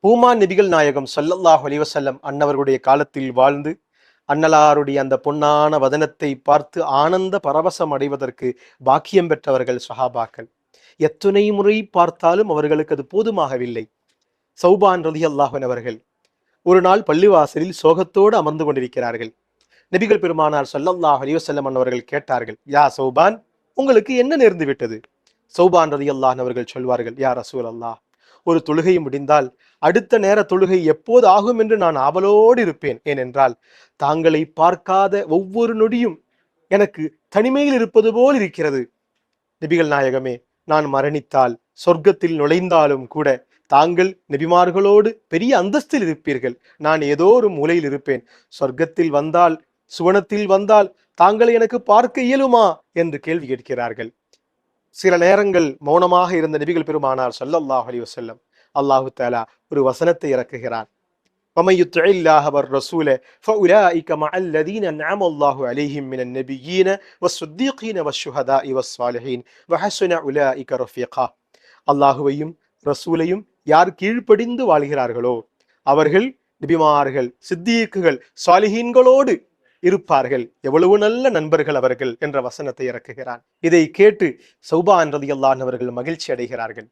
பூமான் நபிகள் நாயகம் ஸல்லல்லாஹு அலைஹி வஸல்லம் அன்னவர்களுடைய காலத்தில் வாழ்ந்து அன்னலாருடைய அந்த பொன்னான வதனத்தை பார்த்து ஆனந்த பரவசம் அடைவதற்கு பாக்கியம் பெற்றவர்கள் சஹாபாக்கள். எத்துணை முறை பார்த்தாலும் அவர்களுக்கு அது போதுமாகவில்லை. சௌபான் ரலியல்லாஹு அன்ஹு அவர்கள் ஒரு நாள் பள்ளிவாசலில் சோகத்தோடு அமர்ந்து கொண்டிருக்கிறார்கள். நபிகள் பெருமானார் ஸல்லல்லாஹு அலைஹி வஸல்லம் அவர்கள் கேட்டார்கள், யா சௌபான், உங்களுக்கு என்ன நேர்ந்து விட்டது? சௌபான் ரலியல்லாஹு அன்ஹு அவர்கள் சொல்வார்கள், யா ரசூலல்லாஹ், ஒரு தொழுகை முடிந்தால் அடுத்த நேர தொழுகை எப்போது ஆகும் என்று நான் ஆவலோடு இருப்பேன். ஏனென்றால் தாங்களை பார்க்காத ஒவ்வொரு நொடியும் எனக்கு தனிமையில் இருப்பது போல் இருக்கிறது. நபிகள் நாயகமே, நான் மரணித்தால் சொர்க்கத்தில் நுழைந்தாலும் கூட தாங்கள் நபிமார்களோடு பெரிய அந்தஸ்தில் இருப்பீர்கள். நான் ஏதோ ஒரு மூலையில் இருப்பேன். சொர்க்கத்தில் வந்தால், சுவனத்தில் வந்தால் தாங்களை எனக்கு பார்க்க இயலுமா என்று கேள்வி கேட்கிறார்கள். சில நேரங்கள் மௌனமாக இருந்த நபிகள் பெருமானார் ஸல்லல்லாஹு அலைஹி வஸல்லம் அல்லாஹு தஆலா ஒரு வசனத்தை இறக்குகிறான். وَمَن يُطِعِ اللَّهَ وَالرَّسُولَ فَأُولَٰئِكَ مَعَ الَّذِينَ أَنْعَمَ اللَّهُ عَلَيْهِم مِّنَ النَّبِيِّينَ وَالصِّدِّيقِينَ وَالشُّهَدَاءِ وَالصَّالِحِينَ وَحَسُنَ أُولَٰئِكَ رَفِيقًا. அல்லாஹுவையும் ரசூலையும் யார் கீழ்ப்படிந்து வாழ்கிறார்களோ அவர்கள் நபிமார்கள், சித்தீக்குகள், சாலிஹீன்களோடு இருப்பார்கள். எவ்வளவு நல்ல நண்பர்கள் அவர்கள் என்ற வசனத்தை இறக்குகிறான். இதை கேட்டு சௌபான் ரலியல்லாஹு அன்ஹு அவர்கள் மகிழ்ச்சி அடைகிறார்கள்.